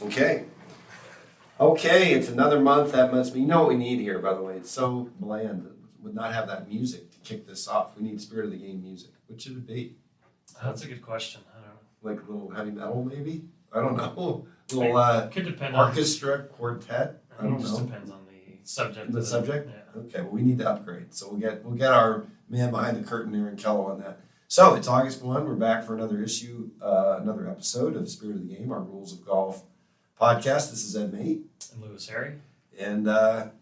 Okay. Okay, it's another month. That must be, you know what we need here, by the way. It's so bland. Would not have that music to kick this off. We need Spirit of the Game music. What should it be? That's a good question. I don't know. Like a little heavy metal, maybe? I don't know. A little It could depend on. orchestra, quartet. I don't It just know. depends on the subject. The subject? Yeah. Okay, well, we need to upgrade. So we'll get our man behind the curtain, Aaron Kello, on that. So it's August 1. We're back for another issue, another episode of Spirit of the Game, our Rules of Golf podcast. This is Ed Mate. And Lewis Harry. And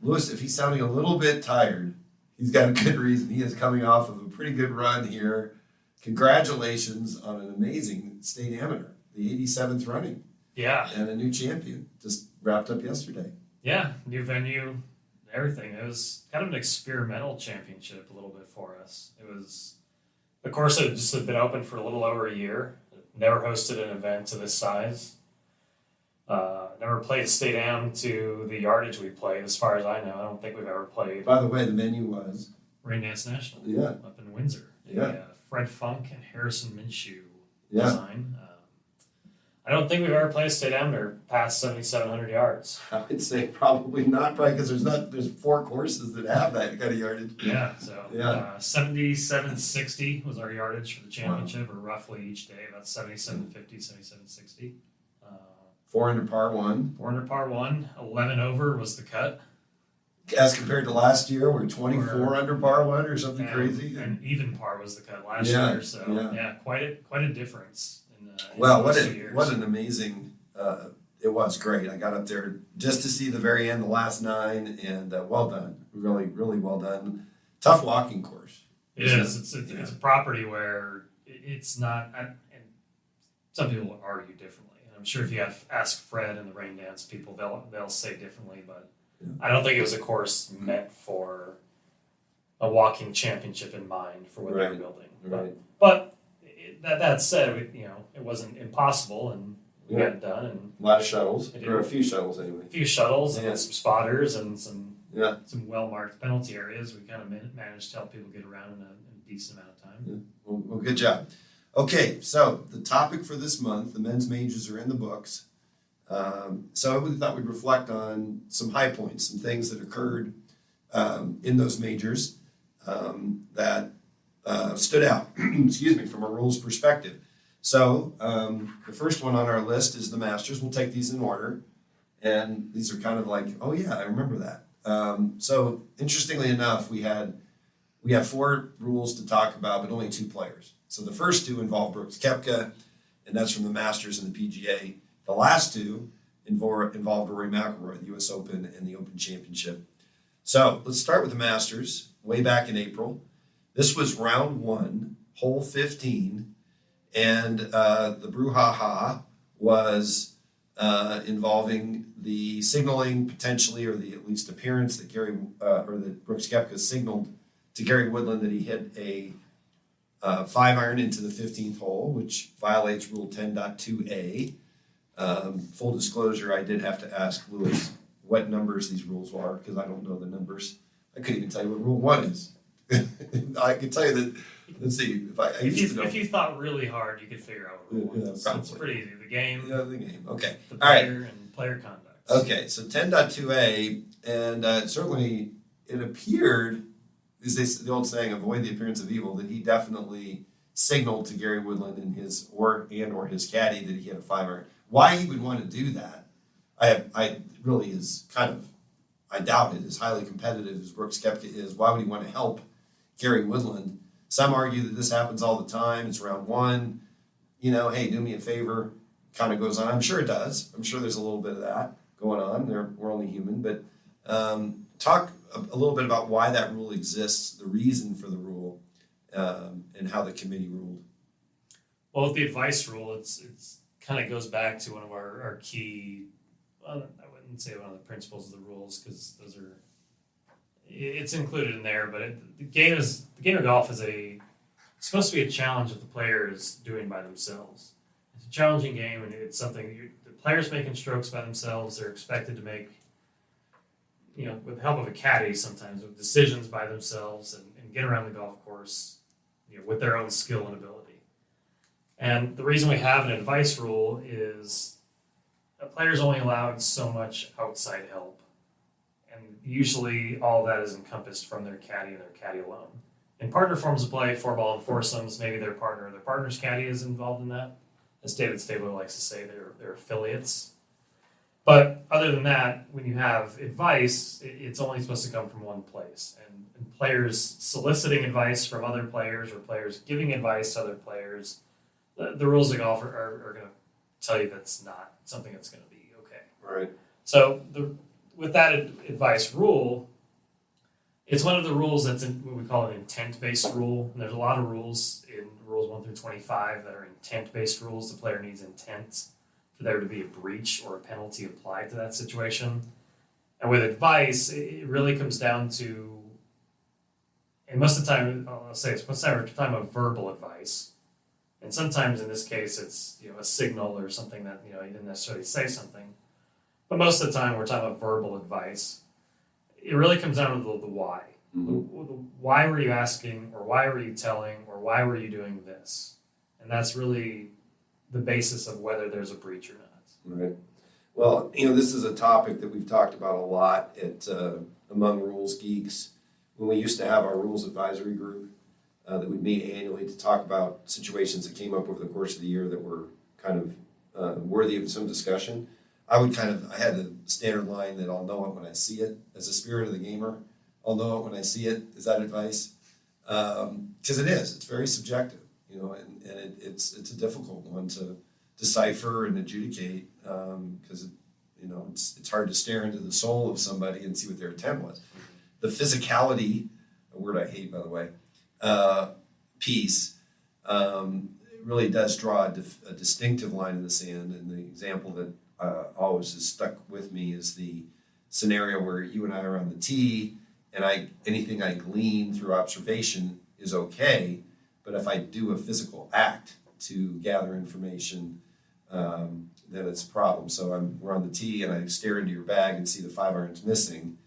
Lewis, if he's sounding a little bit tired, he's got a good reason. He is coming off of a pretty good run here. Congratulations on an amazing state amateur, the 87th running. Yeah. And a new champion. Just wrapped up yesterday. Yeah. New venue, everything. It was kind of an experimental championship a little bit for us. It was, of course, it just had been open for a little over a year. Never hosted an event to this size. Never played a state am to the yardage we played, as far as I know. I don't think we've ever played By the way, the venue was. Rain Dance National up in Windsor. Yeah. Fred Funk and Harrison Minshew Yeah. design. I don't think we've ever played a state amateur past 7,700 yards. I'd say probably not, probably because there's 4 courses that have that kind of yardage. Yeah, so Yeah. 7760 was our yardage for the championship, or roughly each day, about 7750, 7760. 4 under par 1. 4 under par 1, 11 over was the cut. As compared to last year, we're 24 under par 1 or something crazy. And even par was the cut last Yeah, year, so yeah. quite a difference. Well, those 2 years. what an amazing, it was great. I got up there just to see the very end, the last 9, and well done. Really, really well done. Tough walking course. It is. It's a property where it's not, and some people will argue differently. And I'm sure if you ask Fred and the Rain Dance people, they'll say differently, but I don't think it was a course meant for a walking championship in mind for what they're building. Right. But that said, it wasn't impossible, and we got it done. And A lot of shuttles, or a few shuttles anyway. a few shuttles and some spotters and some well-marked penalty areas. We kind of managed to help people get around in a decent amount of time. Yeah. Well, good job. Okay, so the topic for this month, the men's majors are in the books. So we thought we'd reflect on some high points, some things that occurred in those majors that stood out, excuse me, from a rules perspective. So the first one on our list is the Masters. We'll take these in order. And these are kind of like, oh yeah, I remember that. So interestingly enough, we have 4 rules to talk about, but only 2 players. So the first 2 involve Brooks Koepka, and that's from the Masters and the PGA. The last 2 involved Rory McIlroy, the U.S. Open and the Open Championship. So let's start with the Masters, way back in April. This was round 1, hole 15, and the brouhaha was involving the signaling potentially, or the at least appearance that that Brooks Koepka signaled to Gary Woodland that he hit a 5-iron into the 15th hole, which violates Rule 10.2a. Full disclosure, I did have to ask Lewis what numbers these rules are, because I don't know the numbers. I couldn't even tell you what Rule 1 is. I can tell you that, let's see, if you thought really hard, you could figure out what Rule 1 is. It's pretty easy. The game. Yeah, the game. Okay. The player and player conduct. Okay, so 10.2a, and certainly it appeared, is the old saying, avoid the appearance of evil, that he definitely signaled to Gary Woodland and or his caddy that he had a 5-iron. Why he would want to do that, I really is kind of, I doubt it, as highly competitive as Brooks Koepka is. Why would he want to help Gary Woodland? Some argue that this happens all the time. It's round 1. Hey, do me a favor. Kind of goes on. I'm sure it does. I'm sure there's a little bit of that going on. We're only human. But talk a little bit about why that rule exists, the reason for the rule, and how the committee ruled. Well, with the advice rule, it's kind of goes back to one of our key, I wouldn't say one of the principles of the rules, because it's included in there, but the game of golf is supposed to be a challenge that the player is doing by themselves. It's a challenging game, and it's something the players making strokes by themselves. They're expected to make, with the help of a caddy sometimes, with decisions by themselves and get around the golf course, with their own skill and ability. And the reason we have an advice rule is a player's only allowed so much outside help. And usually all that is encompassed from their caddy and their caddy alone. In partner forms of play, 4-ball and foursomes, maybe their partner or their partner's caddy is involved in that. As David Stabler likes to say, they're affiliates. But other than that, when you have advice, it's only supposed to come from one place. And players soliciting advice from other players or players giving advice to other players, the rules of golf are going to tell you that's not something that's going to be okay. Right. So with that advice rule, it's one of the rules that's what we call an intent-based rule. And there's a lot of rules in rules 1 through 25 that are intent-based rules. The player needs intent for there to be a breach or a penalty applied to that situation. And with advice, it really comes down to, and most of the time, I'll say it's most of the time we're talking about verbal advice. And sometimes in this case, it's a signal or something that you didn't necessarily say something. But most of the time, we're talking about verbal advice. It really comes down to the why. Mm-hmm. Why were you asking, or why were you telling, or why were you doing this? And that's really the basis of whether there's a breach or not. Right. Well, this is a topic that we've talked about a lot at among Rules Geeks. When we used to have our Rules Advisory Group that would meet annually to talk about situations that came up over the course of the year that were kind of worthy of some discussion, I had the standard line that I'll know it when I see it. As a spirit of the gamer, I'll know it when I see it. Is that advice? Because it is. It's very subjective, and it's a difficult one to decipher and adjudicate because it's hard to stare into the soul of somebody and see what their intent was. The physicality, a word I hate by the way, piece really does draw a distinctive line in the sand. And the example that always has stuck with me is the scenario where you and I are on the tee, and anything I glean through observation is okay, but if I do a physical act to gather information, then it's a problem. So we're on the tee and I stare into your bag and see the 5 irons missing,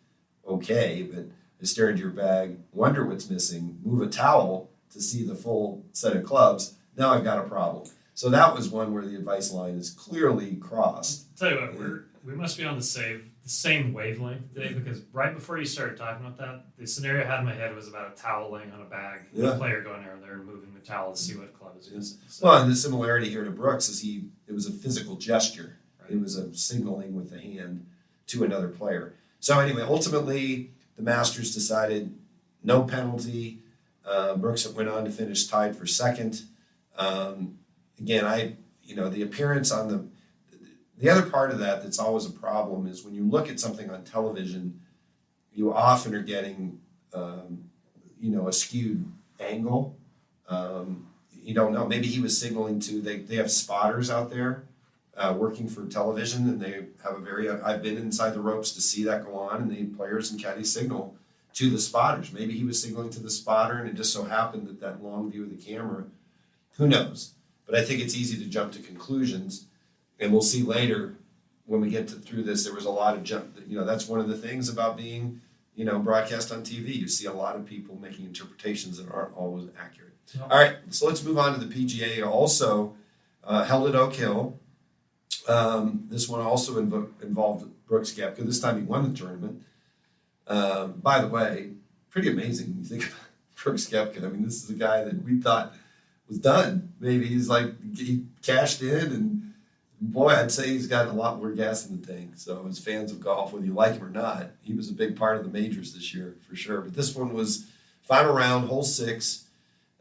okay, but I stare into your bag, wonder what's missing, move a towel to see the full set of clubs, now I've got a problem. So that was one where the advice line is clearly crossed. I'll tell you what, we must be on the same wavelength today, because right before you started talking about that, the scenario I had in my head was about a towel laying on a bag, and a player going there and moving the towel to see what club is missing. So, well, and the similarity here to Brooks is it was a physical gesture. Right. It was a signaling with the hand to another player. So anyway, ultimately, the Masters decided no penalty. Brooks went on to finish tied for second. Again, the appearance on the other part of that's always a problem is when you look at something on television, you often are getting, a skewed angle. You don't know. Maybe he was signaling they have spotters out there working for television, and they have I've been inside the ropes to see that go on, and the players and caddies signal to the spotters. Maybe he was signaling to the spotter, and it just so happened that long view of the camera, who knows? But I think it's easy to jump to conclusions, and we'll see later when we get through this. There was a lot of jump. That's one of the things about being, broadcast on TV. You see a lot of people making interpretations that aren't always accurate. No. All right, so let's move on to the PGA. Also held at Oak Hill. This one also involved Brooks Koepka. This time he won the tournament. By the way, pretty amazing when you think about Brooks Koepka. I mean, this is a guy that we thought was done. Maybe he cashed in, and boy, I'd say he's got a lot more gas in the tank. So as fans of golf, whether you like him or not, he was a big part of the majors this year for sure. But this one was final round, hole 6.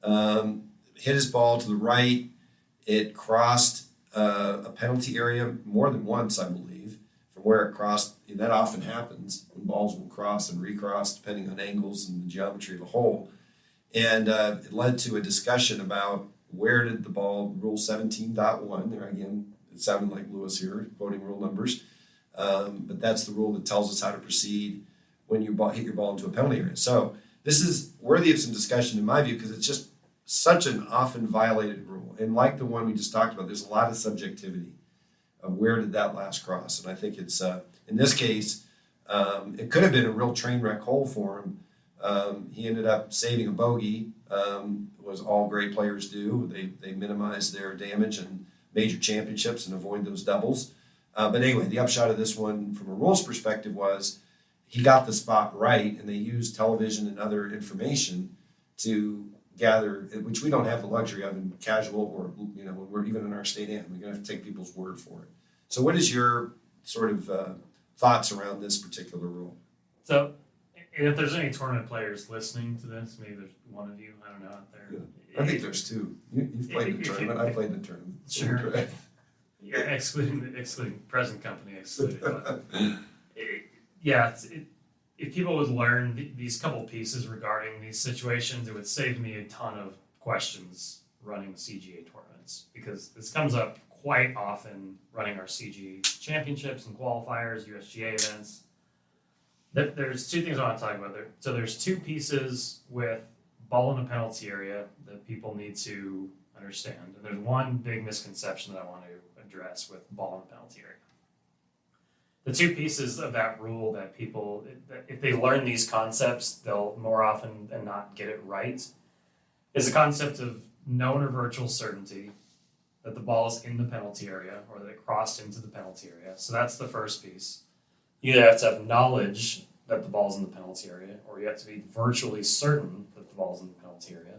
Hit his ball to the right. It crossed a penalty area more than once, I believe, from where it crossed. And that often happens when balls will cross and recross depending on angles and the geometry of a hole. And it led to a discussion about where did the ball, Rule 17.1, there again, it sounded like Lewis here, quoting rule numbers, but that's the rule that tells us how to proceed when you hit your ball into a penalty area. So this is worthy of some discussion in my view, because it's just such an often violated rule. And like the one we just talked about, there's a lot of subjectivity of where did that last cross. And I think it's, in this case, it could have been a real train wreck hole for him. He ended up saving a bogey, was all great players do. They minimize their damage in major championships and avoid those doubles. But anyway, the upshot of this one from a rules perspective was he got the spot right, and they used television and other information to gather, which we don't have the luxury of in casual or, when we're even in our state am. We're going to have to take people's word for it. So what is your sort of thoughts around this particular rule? So, if there's any tournament players listening to this, maybe there's one of you, I don't know, out there. Yeah. I think there's two. You've played in a tournament. I played in a tournament. Sure. Yeah, excluding present company excluded. But if people would learn these couple pieces regarding these situations, it would save me a ton of questions running CGA tournaments, because this comes up quite often running our CGA championships and qualifiers, USGA events. There's two things I want to talk about there. So there's two pieces with ball in the penalty area that people need to understand. And there's one big misconception that I want to address with ball in the penalty area. The two pieces of that rule that people, if they learn these concepts, they'll more often than not get it right, is the concept of known or virtual certainty that the ball is in the penalty area or that it crossed into the penalty area. So that's the first piece. You either have to have knowledge that the ball's in the penalty area, or you have to be virtually certain that the ball's in the penalty area.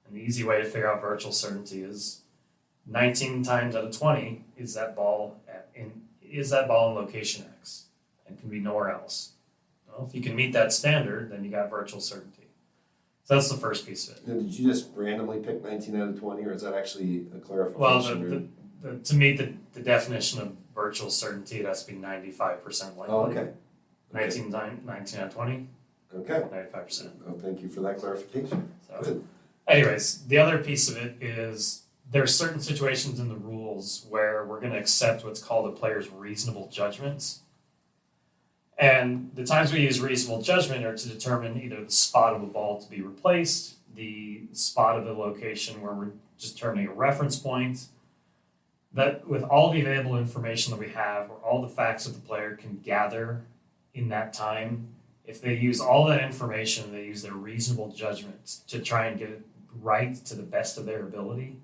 And the easy way to figure out virtual certainty is 19 times out of 20 is that ball in location X and can be nowhere else. Well, if you can meet that standard, then you got virtual certainty. So that's the first piece of it. Now, did you just randomly pick 19 out of 20, or is that actually a clarification? Well, to meet the definition of virtual certainty, it has to be 95% likely. Oh, okay. 19 out of 20, Okay. 95%. Oh, thank you for that clarification. So, Good. anyways, the other piece of it is there are certain situations in the rules where we're going to accept what's called a player's reasonable judgments. And the times we use reasonable judgment are to determine either the spot of a ball to be replaced, the spot of the location where we're determining a reference point. That with all the available information that we have, or all the facts that the player can gather in that time, if they use all that information, they use their reasonable judgment to try and get it right to the best of their ability,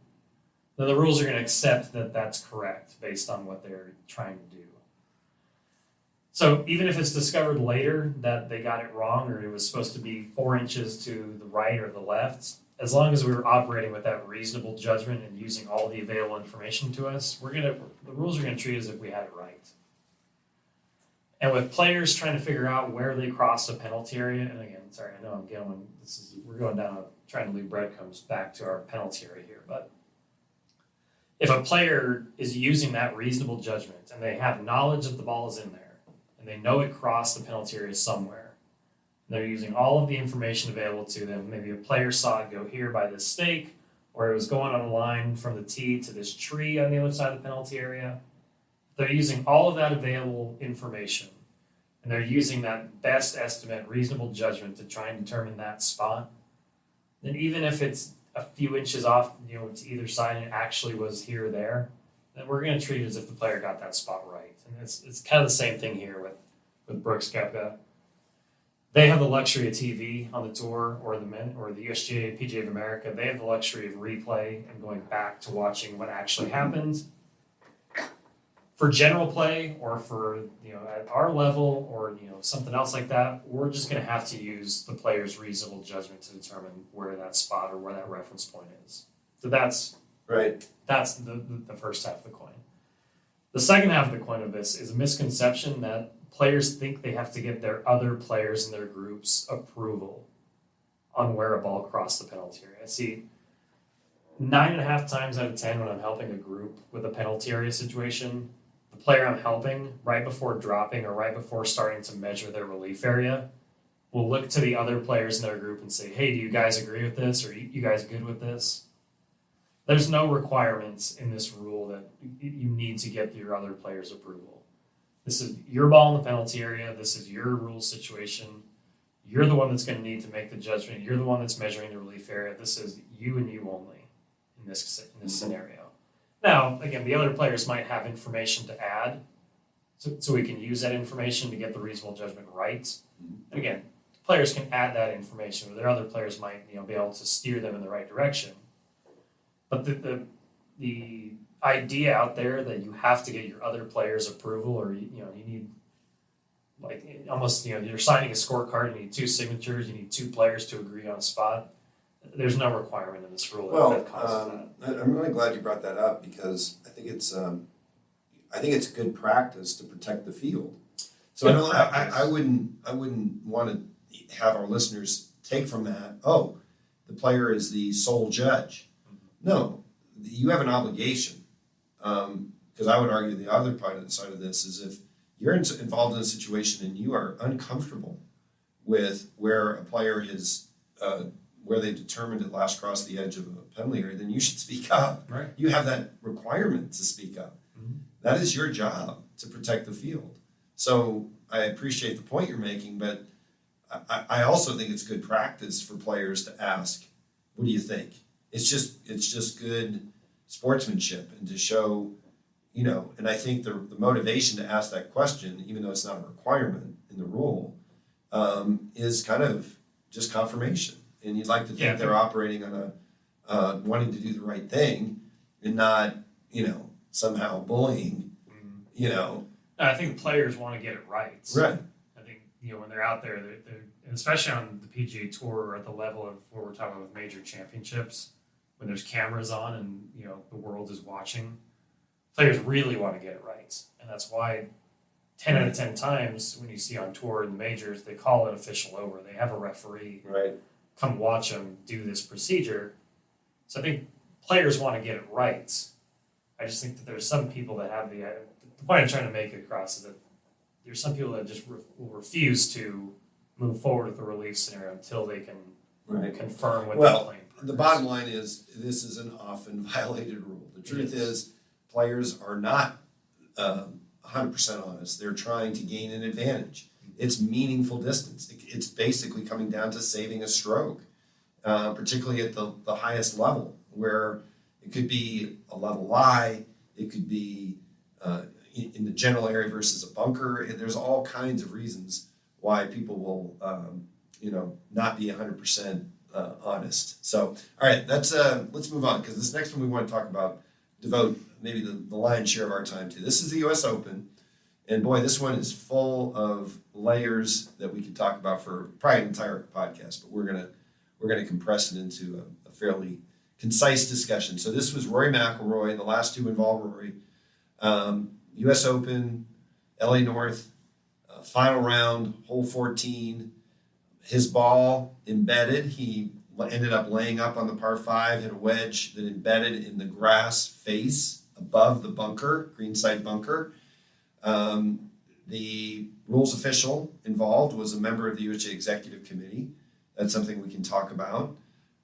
then the rules are going to accept that that's correct based on what they're trying to do. So even if it's discovered later that they got it wrong, or it was supposed to be 4 inches to the right or the left, as long as we were operating with that reasonable judgment and using all the available information to us, the rules are going to treat as if we had it right. And with players trying to figure out where they crossed a penalty area, and again, sorry, I know we're going down trying to leave breadcrumbs back to our penalty area here, but if a player is using that reasonable judgment and they have knowledge that the ball is in there and they know it crossed the penalty area somewhere, they're using all of the information available to them. Maybe a player saw it go here by this stake, or it was going on a line from the tee to this tree on the other side of the penalty area. They're using all of that available information, and they're using that best estimate, reasonable judgment to try and determine that spot. Then even if it's a few inches off, to either side and it actually was here or there, then we're going to treat it as if the player got that spot right. And it's kind of the same thing here with Brooks Koepka. They have the luxury of TV on the tour, or the USGA, PGA of America. They have the luxury of replay and going back to watching what actually happened. For general play, or for at our level, or something else like that, we're just going to have to use the player's reasonable judgment to determine where that spot or where that reference point is. So that's right. That's the first half of the coin. The second half of the coin of this is a misconception that players think they have to get their other players in their group's approval on where a ball crossed the penalty area. I see 9.5 times out of 10 when I'm helping a group with a penalty area situation, the player I'm helping, right before dropping or right before starting to measure their relief area, will look to the other players in their group and say, hey, do you guys agree with this? Or you guys good with this? There's no requirements in this rule that you need to get your other players' approval. This is your ball in the penalty area. This is your rule situation. You're the one that's going to need to make the judgment. You're the one that's measuring the relief area. This is you and you only in this scenario. Now, again, the other players might have information to add, so we can use that information to get the reasonable judgment right. And again, players can add that information, or their other players might be able to steer them in the right direction. But the idea out there that you have to get your other players' approval, or you need like almost you're signing a scorecard. You need 2 signatures. You need 2 players to agree on a spot. There's no requirement in this rule that causes that. I'm really glad you brought that up because I think it's good practice to protect the field. So I wouldn't want to have our listeners take from that, oh, the player is the sole judge. No, you have an obligation. Because I would argue the other part of the side of this is if you're involved in a situation and you are uncomfortable with where a player has where they determined it last crossed the edge of a penalty area, then you should speak up. Right. You have that requirement to speak up. Mm-hmm. That is your job to protect the field. So I appreciate the point you're making, but I also think it's good practice for players to ask, what do you think? It's just good sportsmanship and to show, and I think the motivation to ask that question, even though it's not a requirement in the rule, is kind of just confirmation. And you'd like to think they're operating on a wanting to do the right thing and not, somehow bullying, I think the players want to get it right. Right. I think when they're out there, they're and especially on the PGA Tour or at the level of where we're talking about with major championships, when there's cameras on and the world is watching, players really want to get it right, and that's why 10 out of 10 times when you see on tour in the majors, they call an official over. They have a referee come watch them do this procedure. So I think players want to get it right. I just think that there's some people that have the point I'm trying to make across is that there's some people that just will refuse to move forward with the relief scenario until they can confirm what they're playing. The bottom line is this is an often violated rule. The truth is players are not 100% honest. They're trying to gain an advantage. It's meaningful distance. It's basically coming down to saving a stroke, particularly at the highest level, where it could be a level lie, it could be in the general area versus a bunker. There's all kinds of reasons why people will, not be 100% honest. So, all right, let's move on because this next one we want to talk about, devote maybe the lion's share of our time to. This is the U.S. Open, and boy, this one is full of layers that we could talk about for probably an entire podcast. But we're gonna compress it into a fairly concise discussion. So this was Rory McIlroy. The last 2 involve Rory. U.S. Open, L.A. North, final round, hole 14. His ball embedded. He ended up laying up on the par 5, hit a wedge that embedded in the grass face above the bunker, greenside bunker. The rules official involved was a member of the USGA Executive Committee. That's something we can talk about.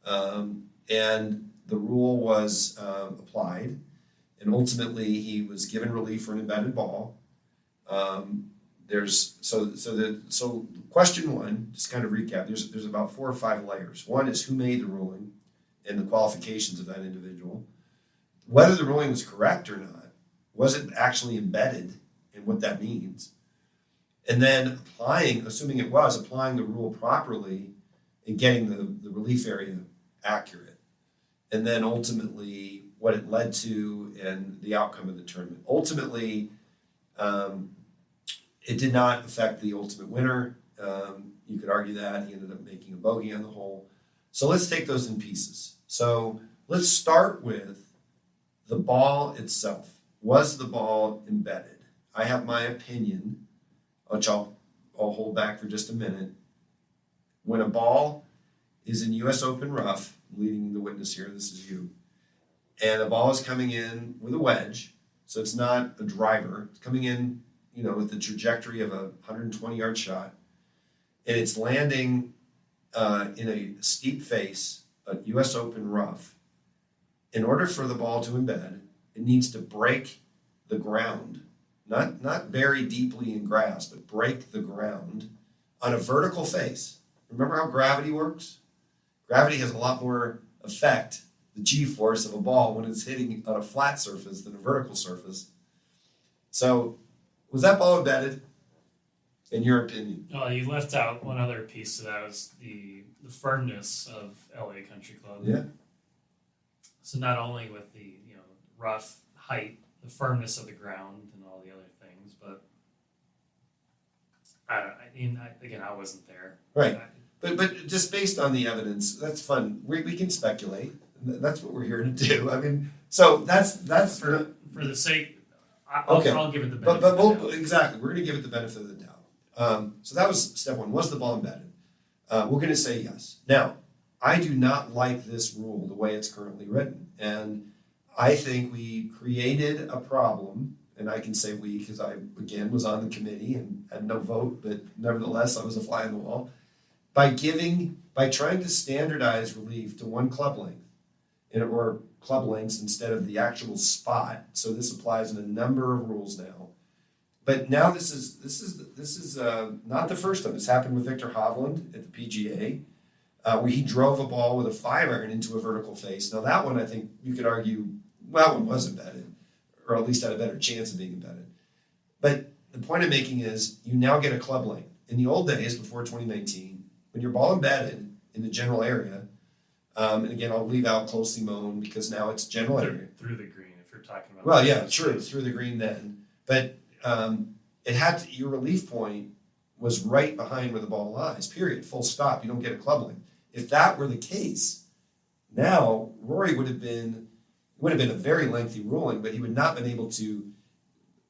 And the rule was applied, and ultimately he was given relief for an embedded ball. So question 1, just kind of recap, there's about 4 or 5 layers. One is who made the ruling and the qualifications of that individual. Whether the ruling was correct or not, was it actually embedded and what that means? And then assuming it was, applying the rule properly and getting the relief area accurate. And then ultimately what it led to and the outcome of the tournament. Ultimately, it did not affect the ultimate winner. You could argue that. He ended up making a bogey on the hole. So let's take those in pieces. So let's start with the ball itself. Was the ball embedded? I have my opinion, which I'll hold back for just a minute. When a ball is in U.S. Open rough, leading the witness here, this is you, and a ball is coming in with a wedge, so it's not a driver, it's coming in, with the trajectory of a 120-yard shot, and it's landing in a steep face, a U.S. Open rough. In order for the ball to embed, it needs to break the ground, not bury deeply in grass, but break the ground on a vertical face. Remember how gravity works? Gravity has a lot more effect, the G-force of a ball, when it's hitting on a flat surface than a vertical surface. So, was that ball embedded, in your opinion? Well, you left out one other piece to that was the firmness of LA Country Club. Yeah. So not only with the rough height, the firmness of the ground, and all the other things. But I don't. I mean, again, I wasn't there. Right. But just based on the evidence, that's fun. We can speculate. That's what we're here to do. I mean, so that's For the sake, I'll, Okay. I'll give it the But benefit. we'll, of the doubt. exactly, we're gonna give it the benefit of the doubt. So that was step one, was the ball embedded? We're gonna say yes. Now, I do not like this rule the way it's currently written. And I think we created a problem, and I can say we, because I, again, was on the committee and had no vote, but nevertheless, I was a fly on the wall. By trying to standardize relief to one club length, or club lengths instead of the actual spot. So this applies in a number of rules now. But now this is not the first time. This happened with Victor Hovland at the PGA, where he drove a ball with a 5-iron into a vertical face. Now that one, I think you could argue, well, that one was embedded, or at least had a better chance of being embedded. But the point I'm making is you now get a club length. In the old days, before 2019, when your ball embedded in the general area, and again, I'll leave out closely mown because now it's general area. Through the green, if you're talking about. Well, yeah, true, through the green then. But it had to, your relief point was right behind where the ball lies, period, full stop. You don't get a club length. If that were the case, now Rory would have been a very lengthy ruling, but he would not have been able to,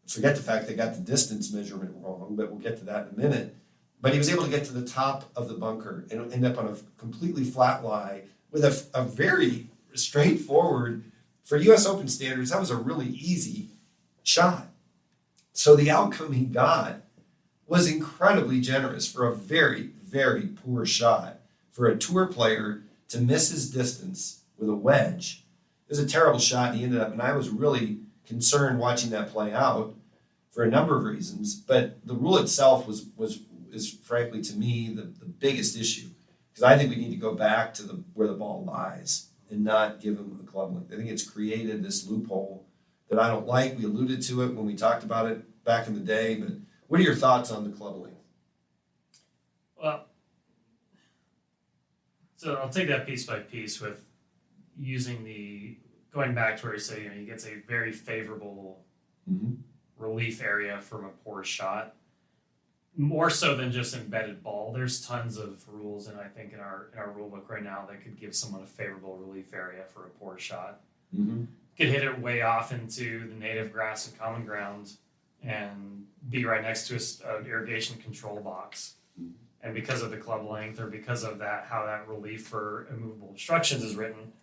forget the fact they got the distance measurement wrong, but we'll get to that in a minute. But he was able to get to the top of the bunker and end up on a completely flat lie with a very straightforward, for US Open standards, that was a really easy shot. So the outcome he got was incredibly generous for a very, very poor shot. For a tour player to miss his distance with a wedge, it was a terrible shot, and he ended up, and I was really concerned watching that play out for a number of reasons, but the rule itself is frankly to me the biggest issue. Because I think we need to go back to where the ball lies and not give him a club length. I think it's created this loophole that I don't like. We alluded to it when we talked about it back in the day, but what are your thoughts on the club length? Well, so I'll take that piece by piece with going back to where you say, he gets a very favorable relief area from a poor shot. More so than just embedded ball. There's tons of rules, and I think in our rule book right now that could give someone a favorable relief area for a poor shot. Mm-hmm. Could hit it way off into the native grass and common ground, and be right next to an irrigation control box. Mm-hmm. And because of the club length, or because of that, how that relief for immovable obstructions is written,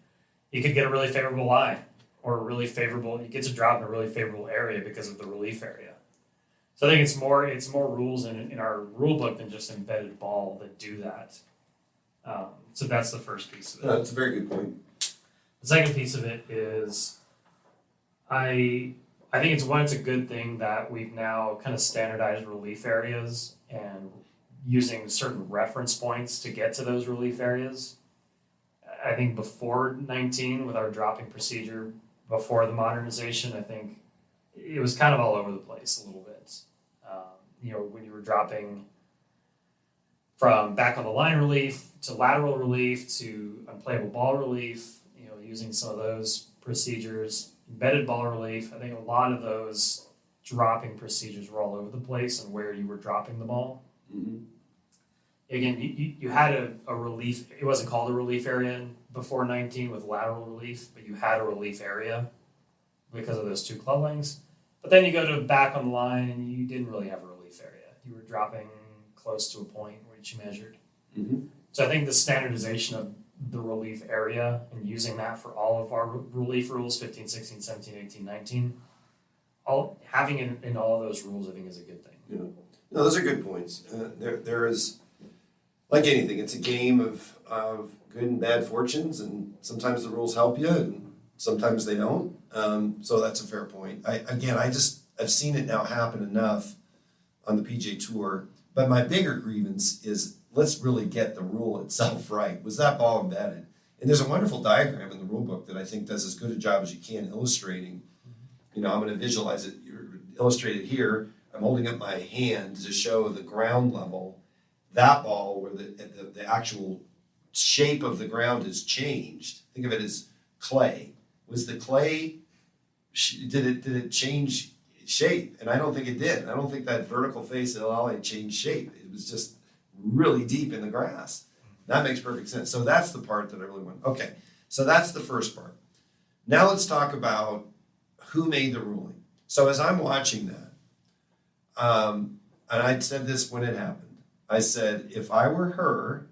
you could get a really favorable lie, or you get to drop in a really favorable area because of the relief area. So I think it's more rules in our rule book than just embedded ball that do that. So that's the first piece of it. That's a very good point. The second piece of it is, I think it's a good thing that we've now kind of standardized relief areas and using certain reference points to get to those relief areas. I think before 19, with our dropping procedure, before the modernization, I think it was kind of all over the place a little bit. When you were dropping from back on the line relief to lateral relief to unplayable ball relief, using some of those procedures, embedded ball relief, I think a lot of those dropping procedures were all over the place and where you were dropping the ball. Mm-hmm. Again, you had a relief, it wasn't called a relief area before 19 with lateral relief, but you had a relief area because of those two club lengths. But then you go to back on the line and you didn't really have a relief area. You were dropping close to a point which you measured. Mm-hmm. So I think the standardization of the relief area and using that for all of our relief rules, 15, 16, 17, 18, 19, having it in all of those rules I think is a good thing. Yeah. No, those are good points. There is, like anything, it's a game of good and bad fortunes, and sometimes the rules help you and sometimes they don't. So that's a fair point. I've seen it now happen enough on the PGA Tour, but my bigger grievance is let's really get the rule itself right. Was that ball embedded? And there's a wonderful diagram in the rule book that I think does as good a job as you can illustrating. I'm going to visualize it, illustrate it here. I'm holding up my hand to show the ground level. That ball where the actual shape of the ground has changed. Think of it as clay. Was the clay did it change shape? And I don't think it did. I don't think that vertical face at all changed shape. It was just really deep in the grass. That makes perfect sense. So that's the part that I really want. Okay, so that's the first part. Now let's talk about who made the ruling. So as I'm watching that, and I said this when it happened, I said, if I were her,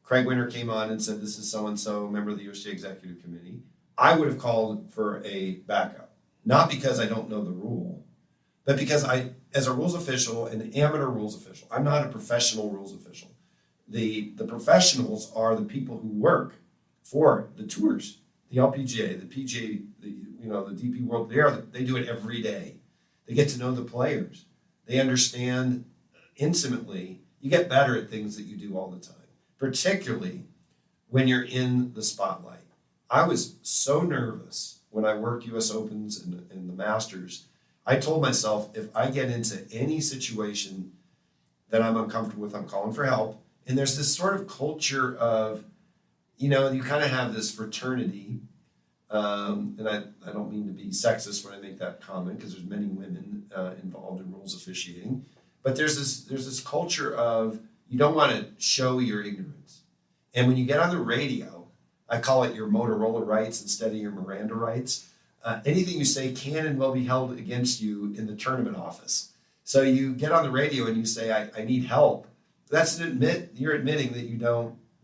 Craig Winter came on and said, this is so-and-so, member of the USGA Executive Committee, I would have called for a backup. Not because I don't know the rule, but because I, as a rules official, an amateur rules official, I'm not a professional rules official. The professionals are the people who work for the tours, the LPGA, the PGA, the DP World. They do it every day. They get to know the players. They understand intimately. You get better at things that you do all the time, particularly when you're in the spotlight. I was so nervous when I worked U.S. Opens and the Masters. I told myself, if I get into any situation that I'm uncomfortable with, I'm calling for help. And there's this sort of culture of, you kind of have this fraternity. And I don't mean to be sexist when I make that comment, because there's many women involved in rules officiating. But there's this culture of, you don't want to show your ignorance. And when you get on the radio, I call it your Motorola rights instead of your Miranda rights. Anything you say can and will be held against you in the tournament office. So you get on the radio and you say, I need help. You're admitting that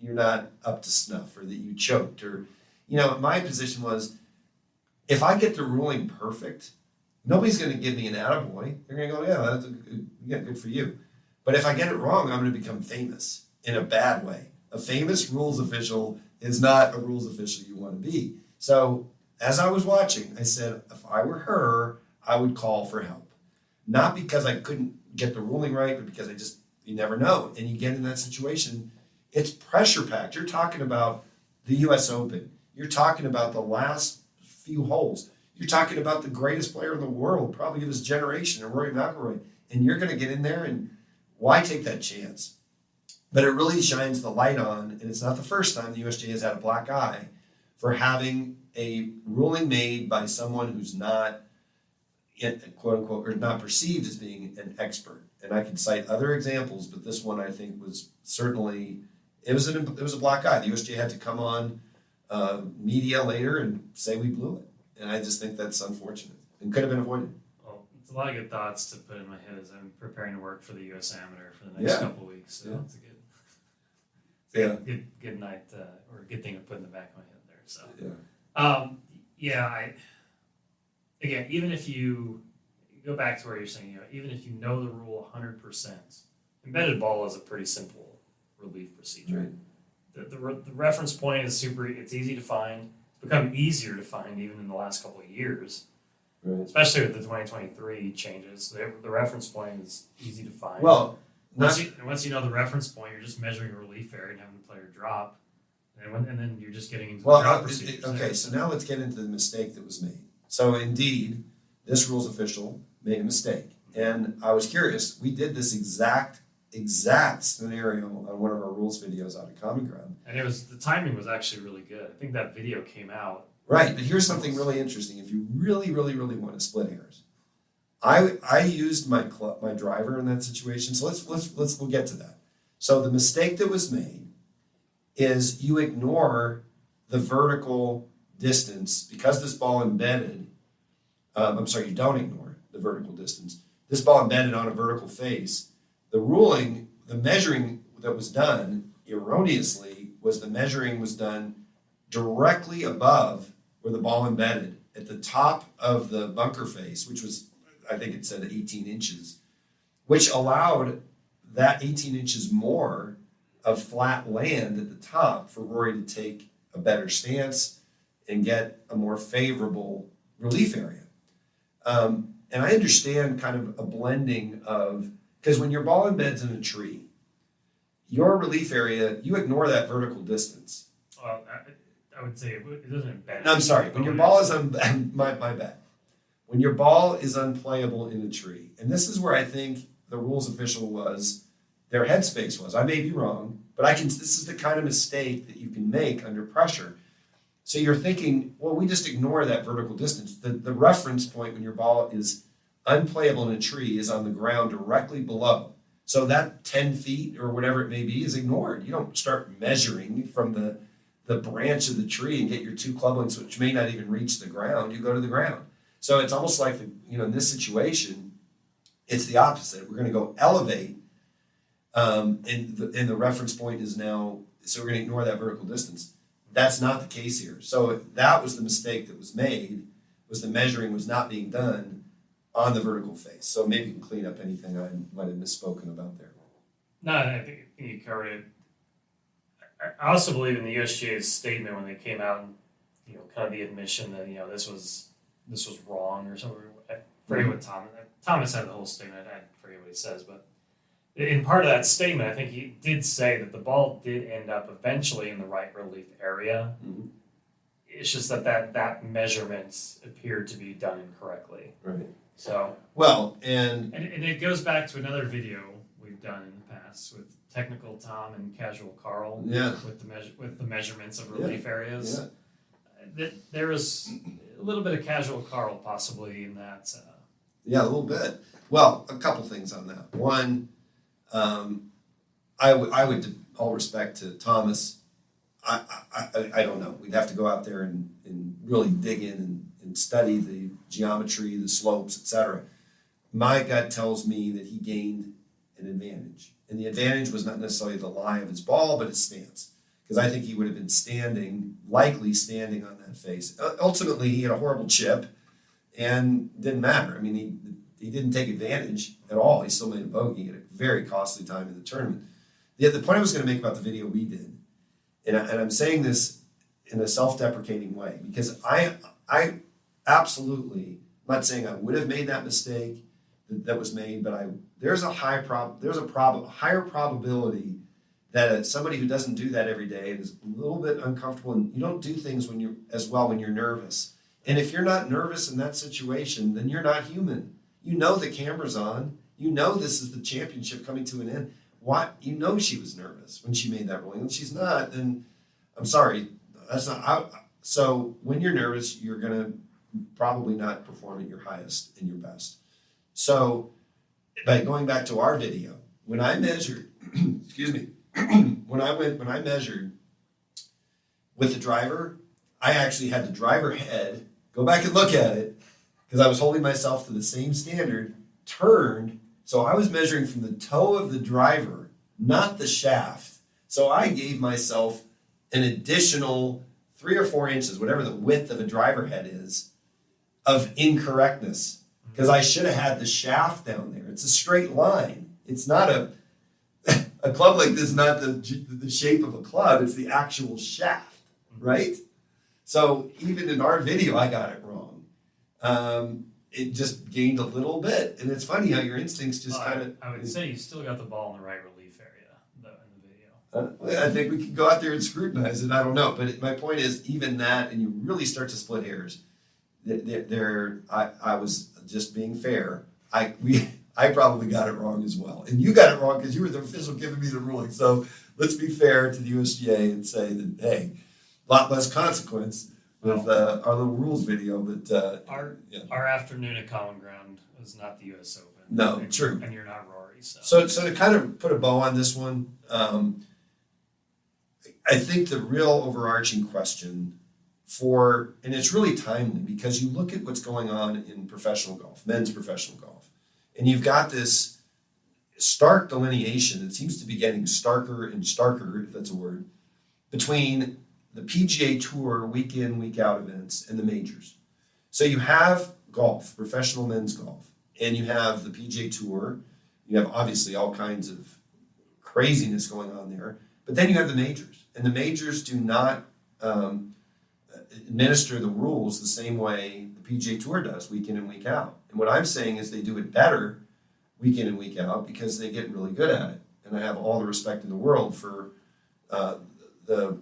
you're not up to snuff, or that you choked, or, my position was, if I get the ruling perfect, nobody's going to give me an attaboy. They're going to go, yeah, good for you. But if I get it wrong, I'm going to become famous in a bad way. A famous rules official is not a rules official you want to be. So as I was watching, I said, if I were her, I would call for help. Not because I couldn't get the ruling right, but because you never know. And you get in that situation, it's pressure packed. You're talking about the US Open. You're talking about the last few holes. You're talking about the greatest player in the world, probably of his generation, Rory McIlroy. And you're going to get in there, and why take that chance? But it really shines the light on, and it's not the first time the USGA has had a black eye for having a ruling made by someone who's not, quote unquote, or not perceived as being an expert. And I can cite other examples, but this one I think was certainly, it was a black eye. The USGA had to come on media later and say we blew it. And I just think that's unfortunate and could have been avoided. Well, it's a lot of good thoughts to put in my head as I'm preparing to work for the U.S. Amateur for the next couple of weeks. So it's a good night, or a good thing to put in the back of my head there. So, again, even if you go back to where you're saying, even if you know the rule 100%, embedded ball is a pretty simple relief procedure. Right. The reference point is it's easy to find. It's become easier to find even in the last couple of years, Right. especially with the 2023 changes. The reference point is easy to find. Well, once you know the reference point, you're just measuring a relief area and having the player drop, and then you're just getting into the drop procedures. Okay, so now let's get into the mistake that was made. So indeed, this rules official made a mistake. And I was curious, we did this exact scenario on one of our rules videos out of Common Ground. And the timing was actually really good. I think that video came out. Right, but here's something really interesting. If you really, really, really want to split hairs, I used my driver in that situation. So we'll get to that. So the mistake that was made is you ignore the vertical distance because this ball embedded. You don't ignore the vertical distance. This ball embedded on a vertical face. The measuring that was done erroneously was done directly above where the ball embedded at the top of the bunker face, which was, I think it said 18 inches, which allowed that 18 inches more of flat land at the top for Rory to take a better stance and get a more favorable relief area. And I understand kind of a blending of, because when your ball embeds in a tree, your relief area, you ignore that vertical distance. Well, I would say it doesn't embed. No, I'm sorry. When your ball is my bad. When your ball is unplayable in a tree, and this is where I think the rules official their headspace was. I may be wrong, but this is the kind of mistake that you can make under pressure. So you're thinking, well, we just ignore that vertical distance. The reference point when your ball is unplayable in a tree is on the ground directly below. So that 10 feet or whatever it may be is ignored. You don't start measuring from the branch of the tree and get your two club lengths, which may not even reach the ground. You go to the ground. So it's almost like, in this situation, it's the opposite. We're going to go elevate, and the reference point is now, so we're going to ignore that vertical distance. That's not the case here. So that was the mistake that was made, was the measuring was not being done on the vertical face. So maybe you can clean up anything I might have misspoken about there. No, I think you covered it. I also believe in the USGA's statement when they came out and, kind of the admission that, this was wrong or something. I forget what Thomas had the whole statement. I forget what he says, but in part of that statement, I think he did say that the ball did end up eventually in the right relief area. Mm-hmm. It's just that measurements appeared to be done incorrectly. Right. So and it goes back to another video we've done in the past with Technical Tom and Casual Carl. Yeah. With the measurements of relief areas. Yeah. There was a little bit of Casual Carl possibly in that. Yeah, a little bit. Well, a couple things on that. One, I would, all respect to Thomas, I don't know. We'd have to go out there and really dig in and study the geometry, the slopes, etc. My gut tells me that he gained an advantage. And the advantage was not necessarily the lie of his ball, but his stance. Because I think he would have been likely standing on that face. Ultimately, he had a horrible chip and didn't matter. I mean, he didn't take advantage at all. He still made a bogey at a very costly time in the tournament. The point I was going to make about the video we did, and I'm saying this in a self-deprecating way, because I absolutely, I'm not saying I would have made that mistake that was made, but there's a higher probability that somebody who doesn't do that every day and is a little bit uncomfortable, and you don't do things when you're nervous. And if you're not nervous in that situation, then you're not human. You know the camera's on. You know this is the championship coming to an end. You know she was nervous when she made that ruling. And she's not, then I'm sorry. That's not. So when you're nervous, you're going to probably not perform at your highest and your best. So by going back to our video, when I measured, excuse me, when I measured with the driver, I actually had the driver head, go back and look at it, because I was holding myself to the same standard, turned, so I was measuring from the toe of the driver, not the shaft. So I gave myself an additional 3 or 4 inches, whatever the width of a driver head is, of incorrectness. Because I should have had the shaft down there. It's a straight line. It's not a club like this is not the shape of a club. It's the actual shaft, right? So even in our video, I got it wrong. It just gained a little bit. And it's funny how your instincts just kind of... I would say you still got the ball in the right relief area, though, in the video. I think we could go out there and scrutinize it. I don't know. But my point is, even that, and you really start to split hairs. I was just being fair. I probably got it wrong as well. And you got it wrong because you were the official giving me the ruling. So let's be fair to the USGA and say that, hey, a lot less consequence with our little rules video. But our afternoon at Common Ground was not the U.S. Open. No, and, true. And you're not Rory. So to kind of put a bow on this one, I think the real overarching question and it's really timely because you look at what's going on in professional golf, men's professional golf, and you've got this stark delineation. It seems to be getting starker and starker, if that's a word, between the PGA Tour week in, week out events and the majors. So you have golf, professional men's golf, and you have the PGA Tour. You have obviously all kinds of craziness going on there, but then you have the majors, and the majors do not administer the rules the same way the PGA Tour does week in and week out. And what I'm saying is they do it better week in and week out because they get really good at it. And I have all the respect in the world for the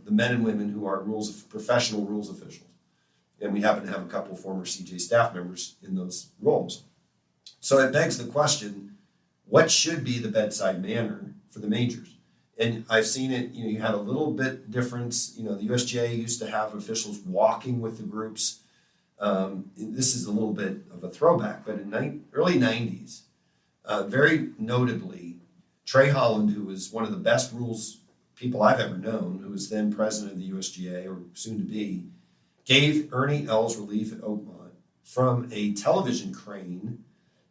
men and women who are professional rules officials. And we happen to have a couple former CJ staff members in those roles. So it begs the question, what should be the bedside manner for the majors? and I've seen it, you had a little bit difference. The USGA used to have officials walking with the groups. This is a little bit of a throwback, but in early 90s, very notably, Trey Holland, who was one of the best rules people I've ever known, who was then president of the USGA, or soon to be, gave Ernie Els relief at Oakmont from a television crane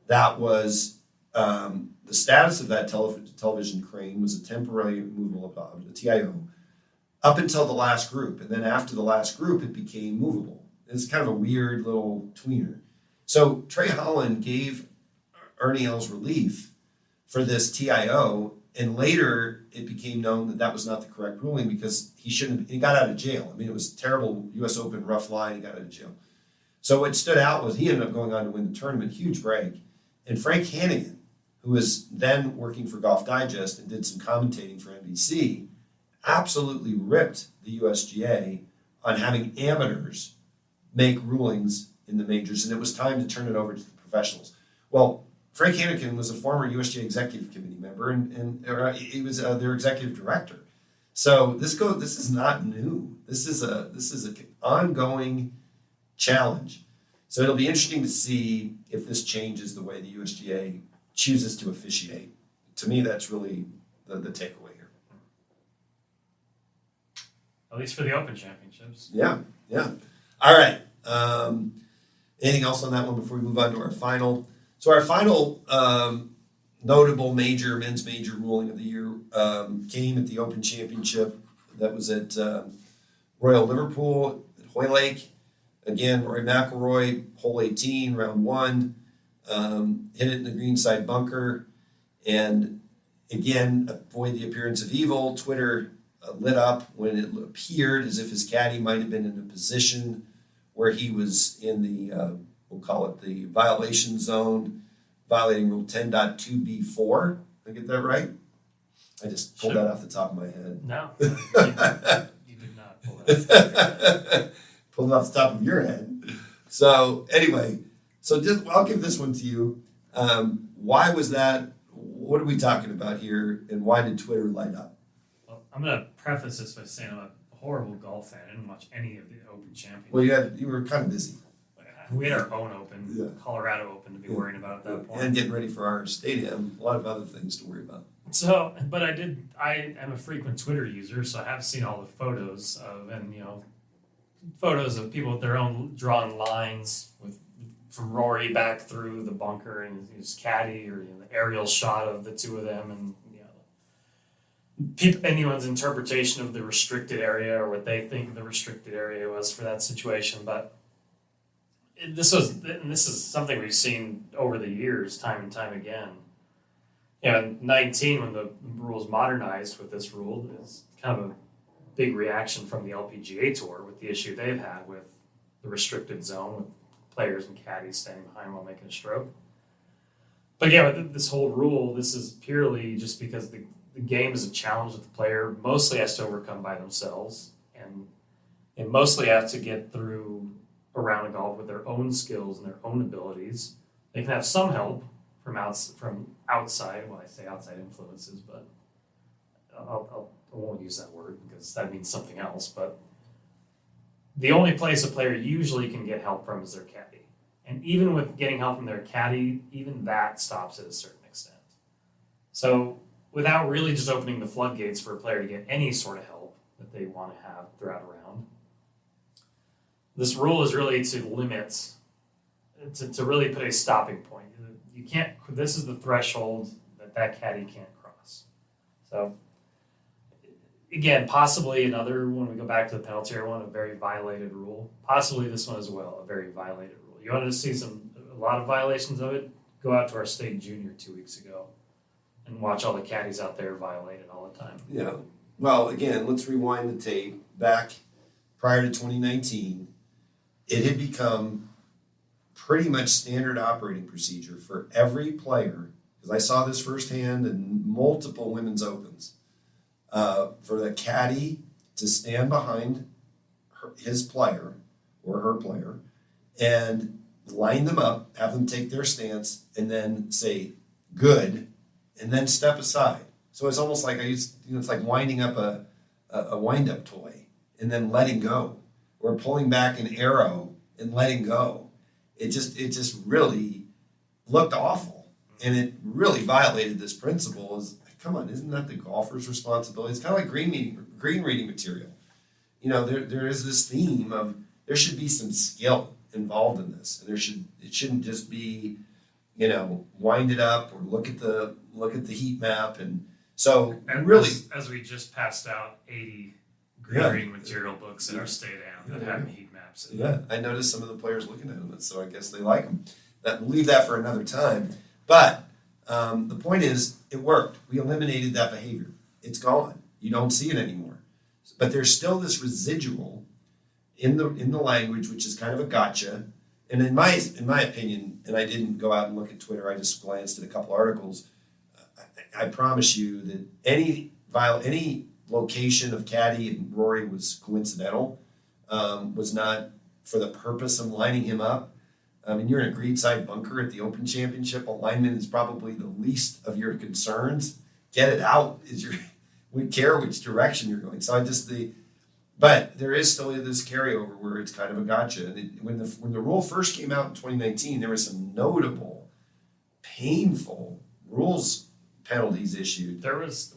that was, the status of that television crane was a temporary movable, a TIO, up until the last group. And then after the last group, it became movable. It's kind of a weird little tweener. So Trey Holland gave Ernie Els relief for this TIO, and later it became known that that was not the correct ruling because he got out of jail. I mean, it was a terrible US Open rough line, he got out of jail. So what stood out was he ended up going on to win the tournament, huge break. And Frank Hannigan, who was then working for Golf Digest and did some commentating for NBC, absolutely ripped the USGA on having amateurs make rulings in the majors, and it was time to turn it over to the professionals. Well, Frank Hannigan was a former USGA executive committee member, and he was their executive director. So this is not new. This is an ongoing challenge. So it'll be interesting to see if this changes the way the USGA chooses to officiate. To me, that's really the takeaway here. At least for the Open Championships. Yeah. All right. Anything else on that one before we move on to our final? So our final notable men's major ruling of the year came at the Open Championship. That was at Royal Liverpool at Hoylake. Again, Rory McIlroy, hole 18, round 1, hit it in the greenside bunker, and again, avoid the appearance of evil. Twitter lit up when it appeared as if his caddy might have been in a position where he was in the, we'll call it the violation zone, violating Rule 10.2b4. Did I get that right? I just pulled that off the top of my head. No, you did not pull that. Pulled it off the top of your head. So anyway, I'll give this one to you. Why was that? What are we talking about here? And why did Twitter light up? Well, I'm going to preface this by saying I'm a horrible golf fan. I didn't watch any of the Open Championships. Well, you were kind of busy. We had our own Open, Colorado Open, to be worrying about at that point. And getting ready for our stadium. A lot of other things to worry about. So, but I am a frequent Twitter user, so I have seen all the photos of people with their own drawn lines from Rory back through the bunker and his caddy, or the aerial shot of the two of them, and anyone's interpretation of the restricted area or what they think the restricted area was for that situation. But this is something we've seen over the years, time and time again. In 19, when the rules modernized with this rule, it's kind of a big reaction from the LPGA Tour with the issue they've had with the restricted zone, with players and caddies standing behind while making a stroke. But with this whole rule, this is purely just because the game is a challenge that the player mostly has to overcome by themselves, and mostly have to get through a round of golf with their own skills and their own abilities. They can have some help from outside. Well, I say outside influences, but I won't use that word because that means something else. But the only place a player usually can get help from is their caddy. And even with getting help from their caddy, even that stops at a certain extent. So without really just opening the floodgates for a player to get any sort of help that they want to have throughout a round, this rule is really to limit, to really put a stopping point. You can't, this is the threshold that caddy can't cross. So again, possibly another, when we go back to the penalty area one, a very violated rule. Possibly this one as well, a very violated rule. You wanted to see a lot of violations of it? Go out to our state junior 2 weeks ago and watch all the caddies out there violated all the time. Yeah. Well, again, let's rewind the tape. Back prior to 2019, it had become pretty much standard operating procedure for every player, because I saw this firsthand in multiple women's opens, for the caddy to stand behind his player or her player and line them up, have them take their stance, and then say, good, and then step aside. So it's almost like it's like winding up a wind up toy and then letting go, or pulling back an arrow and letting go. It just really looked awful, and it really violated this principle. Is, come on, isn't that the golfer's responsibility? It's kind of like green reading material. There is this theme of there should be some skill involved in this, and it shouldn't just be, wind it up or look at the heat map. And so And really, as we just passed out 80 Yeah. green material books at our state am that have heat maps. In yeah, I noticed some of the players looking at them, so I guess they like them. We'll leave that for another time. But the point is, it worked. We eliminated that behavior. It's gone. You don't see it anymore. But there's still this residual in the language, which is kind of a gotcha. And in my opinion, and I didn't go out and look at Twitter, I just glanced at a couple articles. I promise you that any location of Caddy and Rory was coincidental, was not for the purpose of lining him up. I mean, you're in a greenside bunker at the Open Championship. Alignment is probably the least of your concerns. Get it out we care which direction you're going. So but there is still this carryover where it's kind of a gotcha. And when the rule first came out in 2019, there were some notable, painful rules penalties issued. There was,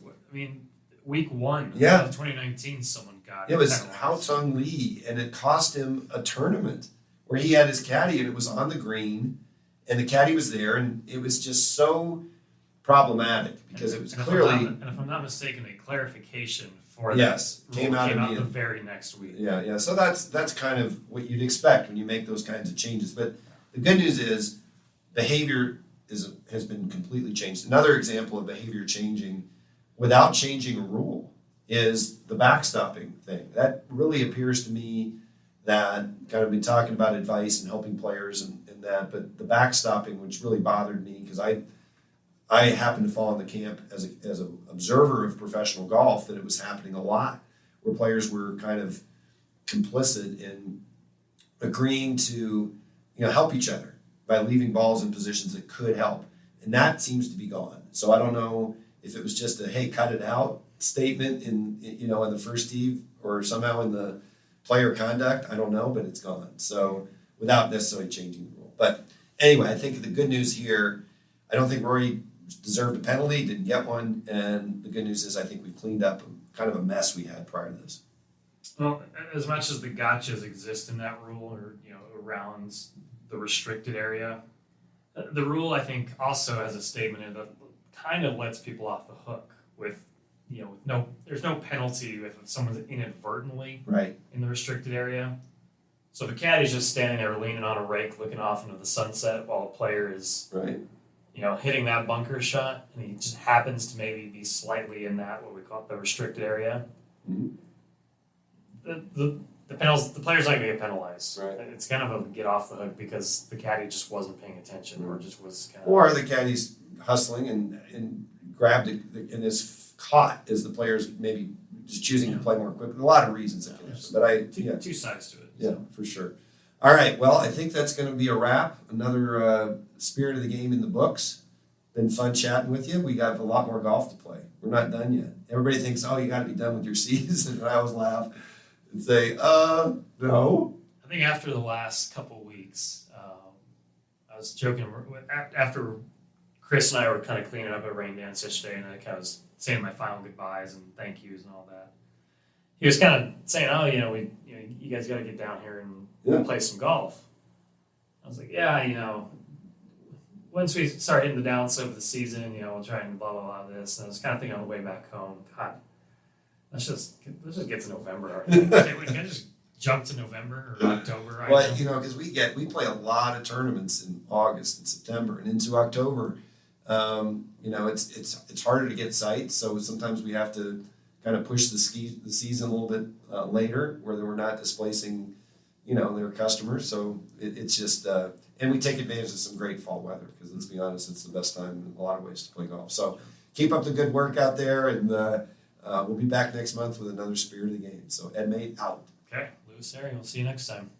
week one Yeah. of 2019, someone got It was penalized. Hao Tung Lee, and it cost him a tournament where he had his caddy and it was on the green, and the caddy was there, and it was just so problematic because it was And clearly if I'm not mistaken, a clarification for yes that came rule out came of out the the very next week. yeah. So that's kind of what you'd expect when you make those kinds of changes. But the good news is behavior has been completely changed. Another example of behavior changing without changing a rule is the backstopping thing. That really appears to me that kind of been talking about advice and helping players and that, but the backstopping, which really bothered me because I happen to fall in the camp as an observer of professional golf that it was happening a lot where players were kind of complicit in agreeing to help each other by leaving balls in positions that could help, and that seems to be gone. So I don't know if it was just a hey, cut it out statement in the first tee or somehow in the player conduct. I don't know, but it's gone. So without necessarily changing the rule. But anyway, I think the good news here, I don't think Rory deserved a penalty, didn't get one, and the good news is I think we cleaned up kind of a mess we had prior to this. Well, as much as the gotchas exist in that rule, or around the restricted area, the rule I think also has a statement in that kind of lets people off the hook with there's no penalty if someone's inadvertently Right. in the restricted area. So if a caddy's just standing there leaning on a rake looking off into the sunset while a player is Right. hitting that bunker shot, and he just happens to maybe be slightly in that what we call the restricted area, Mhm. the player's not going to get penalized. Right. It's kind of a get off the hook because the caddy just wasn't paying attention or just was kind of. Or the caddy's hustling and grabbed it and is caught as the player's maybe just choosing to play more quickly. A lot of reasons that can happen. But Two sides to it. yeah, for sure. All right, well, I think that's going to be a wrap. Another Spirit of the Game in the books. Been fun chatting with you. We got a lot more golf to play. We're not done yet. Everybody thinks, you got to be done with your season. And I always laugh and say, no. I think after the last couple weeks, I was joking after Chris and I were kind of cleaning up at Rain Dance yesterday, and I kind of was saying my final goodbyes and thank yous and all that. He was kind of saying, you guys got to get down here and play some golf. I was like, once we start hitting the downslope of the season, we'll try and blah, blah, blah, this. And I was kind of thinking on the way back home, God, let's just get to November. Can we just jump to November or October? Right Well, now? because we play a lot of tournaments in August and September and into October. It's harder to get sites, so sometimes we have to kind of push the season a little bit later, where we're not displacing, their customers. So it's just, and we take advantage of some great fall weather because let's be honest, it's the best time in a lot of ways to play golf. So keep up the good work out there, and we'll be back next month with another Spirit of the Game. So Ed Mate out. Okay, Lewis Airy, we'll see you next time.